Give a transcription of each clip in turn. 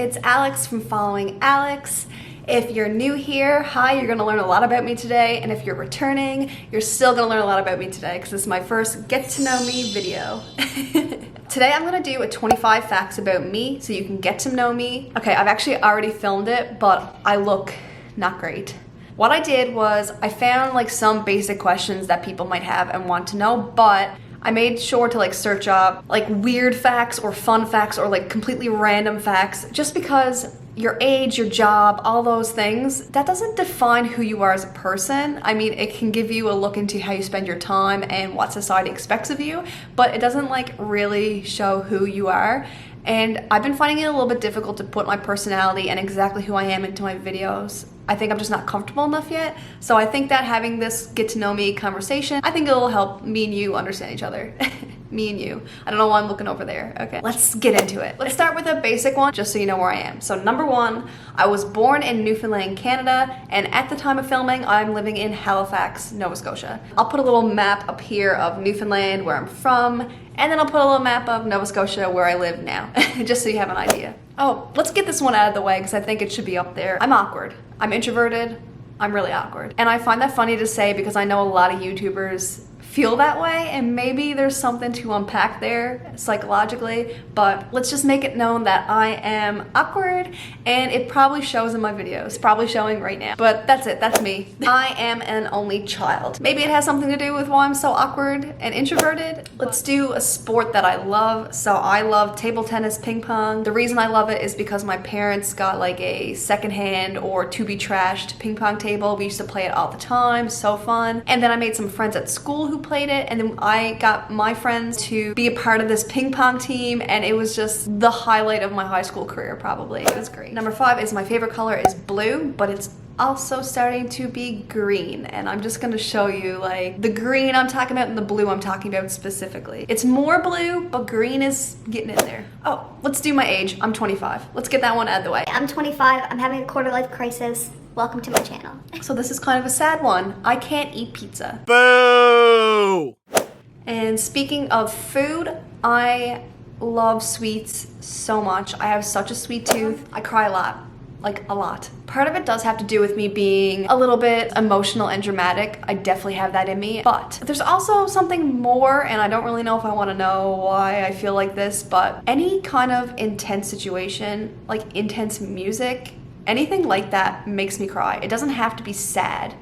it's Alex from Following Alex. If you're new here, hi, you're gonna learn a lot about me today, and if you're returning, you're still gonna learn a lot about me today because this is my first get to know me video. Today I'm gonna do a 25 facts about me so you can get to know me. Okay, I've actually already filmed it, but I look not great. What I did was I found like some basic questions that people might have and want to know, but I made sure to like search up like weird facts or fun facts or like completely random facts, just because your age, your job, all those things, that doesn't define who you are as a person. I mean, it can give you a look into how you spend your time and what society expects of you, but it doesn't like really show who you are. And I've been finding it a little bit difficult to put my personality and exactly who I am into my videos. I think I'm just not comfortable enough yet. So I think that having this get to know me conversation, I think it'll help me and you understand each other. Me and you. I don't know why I'm looking over there. Okay, let's get into it. Let's start with a basic one, just so you know where I am. So number one, I was born in Newfoundland, Canada, and at the time of filming, I'm living in Halifax, Nova Scotia. I'll put a little map up here of Newfoundland, where I'm from, and then I'll put a little map of Nova Scotia, where I live now, just so you have an idea. Oh, let's get this one out of the way, because I think it should be up there. I'm awkward. I'm introverted. I'm really awkward. And I find that funny to say because I know a lot of YouTubers feel that way, and maybe there's something to unpack there psychologically, but let's just make it known that I am awkward, and it probably shows in my videos. It's probably showing right now, but that's it, that's me. I am an only child. Maybe it has something to do with why I'm so awkward and introverted. Let's do a sport that I love. So I love table tennis, ping pong. The reason I love it is because my parents got like a secondhand or to be trashed ping pong table. We used to play it all the time, so fun. And then I made some friends at school who played it, and then I got my friends to be a part of this ping pong team, and it was just the highlight of my high school career, probably. It was great. Number 5 is my favorite color is blue, but it's also starting to be green, and I'm just gonna show you like the green I'm talking about and the blue I'm talking about specifically. It's more blue, but green is getting in there. Oh, let's do my age. I'm 25. Let's get that one out of the way. I'm 25. I'm having a quarter-life crisis. Welcome to my channel. So this is kind of a sad one. I can't eat pizza. Boo! And speaking of food, I love sweets so much. I have such a sweet tooth. I cry a lot, like a lot. Part of it does have to do with me being a little bit emotional and dramatic. I definitely have that in me, but there's also something more, and I don't really know if I want to know why I feel like this, but any kind of intense situation, like intense music, anything like that makes me cry. It doesn't have to be sad.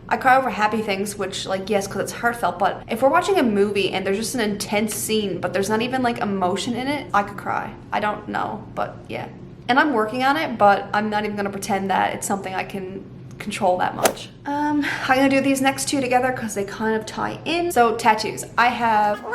I cry over happy things, which like, yes, because it's heartfelt, but if we're watching a movie and there's just an intense scene, but there's not even like emotion in it, I could cry. I don't know, but yeah. And I'm working on it, but I'm not even gonna pretend that it's something I can control that much. I'm gonna do these next two together because they kind of tie in. So tattoos. I have 1,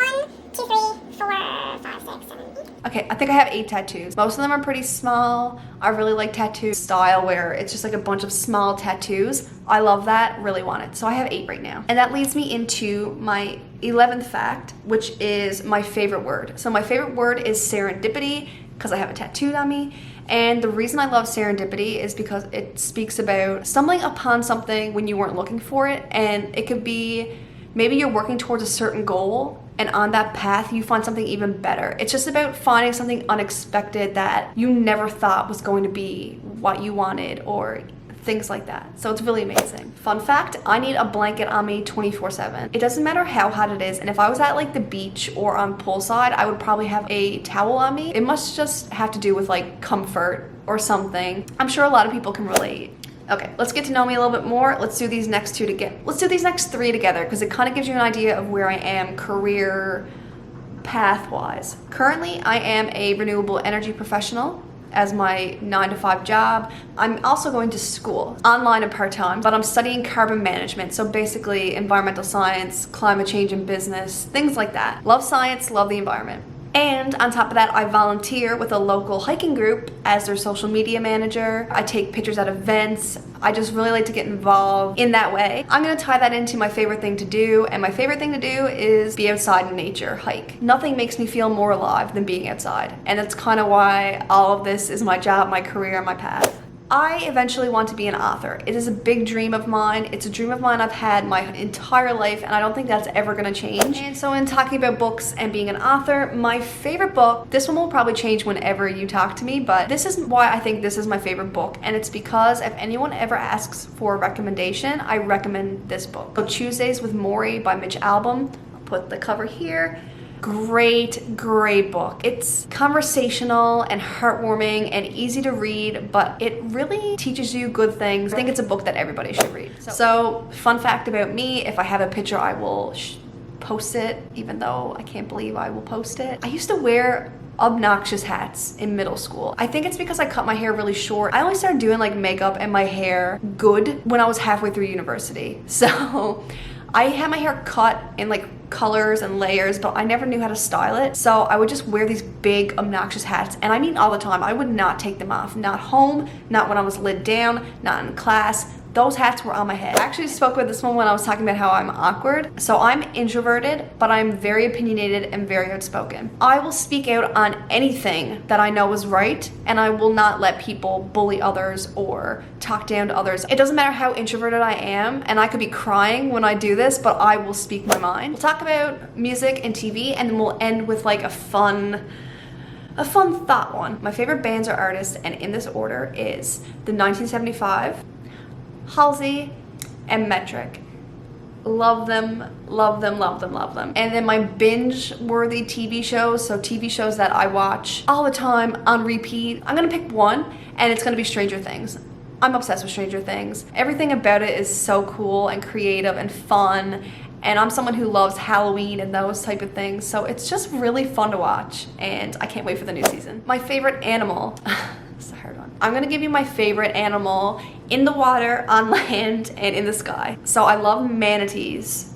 2, 3, 4, 5, 6, 7, 8. Okay, I think I have 8 tattoos. Most of them are pretty small. I really like tattoo style where it's just like a bunch of small tattoos. I love that, really want it. So I have 8 right now. And that leads me into my 11th fact, which is my favorite word. So my favorite word is serendipity because I have it tattooed on me. And the reason I love serendipity is because it speaks about stumbling upon something when you weren't looking for it. And it could be maybe you're working towards a certain goal, and on that path you find something even better. It's just about finding something unexpected that you never thought was going to be what you wanted, or things like that. So it's really amazing. Fun fact, I need a blanket on me 24/7. It doesn't matter how hot it is, and if I was at like the beach or on poolside, I would probably have a towel on me. It must just have to do with like comfort or something. I'm sure a lot of people can relate. Okay, let's get to know me a little bit more. Let's do these next 2 together. Let's do these next 3 together because it kind of gives you an idea of where I am career path-wise. Currently, I am a renewable energy professional as my 9-to-5 job. I'm also going to school, online and part-time, but I'm studying carbon management. So basically environmental science, climate change and business, things like that. Love science, love the environment. And on top of that, I volunteer with a local hiking group as their social media manager. I take pictures at events. I just really like to get involved in that way. I'm gonna tie that into my favorite thing to do, and my favorite thing to do is be outside in nature, hike. Nothing makes me feel more alive than being outside, and that's kind of why all of this is my job, my career, my path. I eventually want to be an author. It is a big dream of mine. It's a dream of mine I've had my entire life, and I don't think that's ever gonna change. And so in talking about books and being an author, my favorite book, this one will probably change whenever you talk to me, but this is why I think this is my favorite book, and it's because if anyone ever asks for a recommendation, I recommend this book. So Tuesdays with Morrie by Mitch Albom. I'll put the cover here. Great book. It's conversational and heartwarming and easy to read, but it really teaches you good things. I think it's a book that everybody should read. So fun fact about me, if I have a picture, I will post it, even though I can't believe I will post it. I used to wear obnoxious hats in middle school. I think it's because I cut my hair really short. I only started doing like makeup and my hair good when I was halfway through university. So I had my hair cut in like colors and layers, but I never knew how to style it. So I would just wear these big obnoxious hats, and I mean all the time. I would not take them off. Not home, not when I was lid down, not in class. Those hats were on my head. I actually spoke about this one when I was talking about how I'm awkward. So I'm introverted, but I'm very opinionated and very outspoken. I will speak out on anything that I know is right, and I will not let people bully others or talk down to others. It doesn't matter how introverted I am, and I could be crying when I do this, but I will speak my mind. We'll talk about music and TV, and then we'll end with like a fun thought one. My favorite bands or artists, and in this order, is the 1975, Halsey, and Metric. Love them. And then my binge-worthy TV shows, so TV shows that I watch all the time on repeat. I'm gonna pick one, and it's gonna be Stranger Things. I'm obsessed with Stranger Things. Everything about it is so cool and creative and fun, and I'm someone who loves Halloween and those type of things, so it's just really fun to watch, and I can't wait for the new season. My favorite animal. It's a hard one. I'm gonna give you my favorite animal in the water, on land, and in the sky. So I love manatees.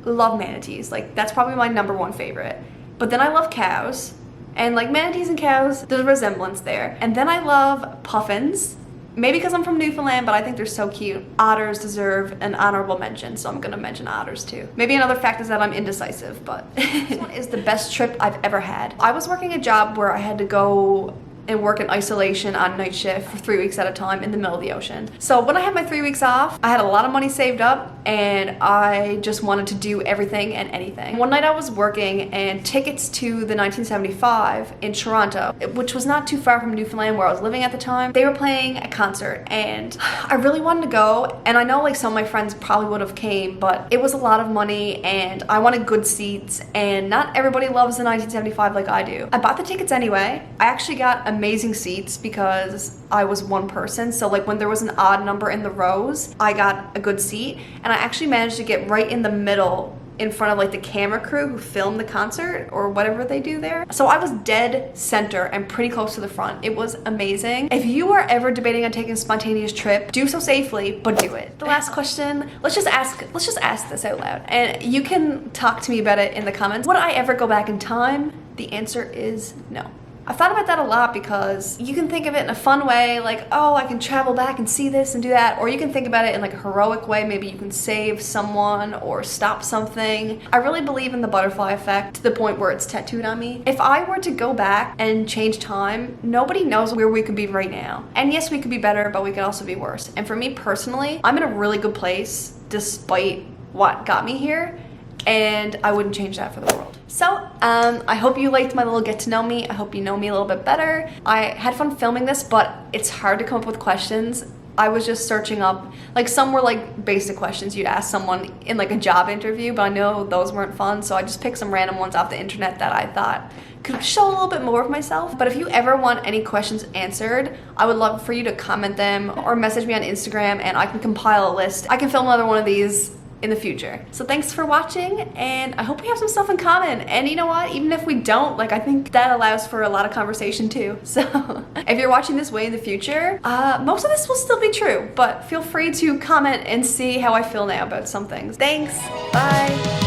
Love manatees. Like, that's probably my #1 favorite. But then I love cows. And like manatees and cows, there's a resemblance there. And then I love puffins. Maybe because I'm from Newfoundland, but I think they're so cute. Otters deserve an honorable mention, so I'm gonna mention otters too. Maybe another fact is that I'm indecisive, but this one is the best trip I've ever had. I was working a job where I had to go and work in isolation on night shift for 3 weeks at a time in the middle of the ocean. So when I had my 3 weeks off, I had a lot of money saved up, and I just wanted to do everything and anything. One night I was working, and tickets to the 1975 in Toronto, which was not too far from Newfoundland where I was living at the time, they were playing a concert, and I really wanted to go, and I know like some of my friends probably would have came, but it was a lot of money, and I wanted good seats, and not everybody loves the 1975 like I do. I bought the tickets anyway. I actually got amazing seats because I was one person, so like when there was an odd number in the rows, I got a good seat, and I actually managed to get right in the middle in front of like the camera crew who filmed the concert or whatever they do there. So I was dead center and pretty close to the front. It was amazing. If you are ever debating on taking a spontaneous trip, do so safely, but do it. The last question, let's just ask this out loud, and you can talk to me about it in the comments. Would I ever go back in time? The answer is no. I've thought about that a lot because you can think of it in a fun way, like, oh, I can travel back and see this and do that, or you can think about it in like a heroic way. Maybe you can save someone or stop something. I really believe in the butterfly effect to the point where it's tattooed on me. If I were to go back and change time, nobody knows where we could be right now. And yes, we could be better, but we could also be worse. And for me personally, I'm in a really good place despite what got me here, and I wouldn't change that for the world. So, I hope you liked my little get to know me. I hope you know me a little bit better. I had fun filming this, but it's hard to come up with questions. I was just searching up, like some were like basic questions you'd ask someone in like a job interview, but I know those weren't fun, so I just picked some random ones off the internet that I thought could show a little bit more of myself. But if you ever want any questions answered, I would love for you to comment them or message me on Instagram, and I can compile a list. I can film another one of these in the future. So thanks for watching, and I hope we have some stuff in common. And you know what, even if we don't, like, I think that allows for a lot of conversation too. So if you're watching this way in the future, most of this will still be true, but feel free to comment and see how I feel now about some things. Thanks, bye.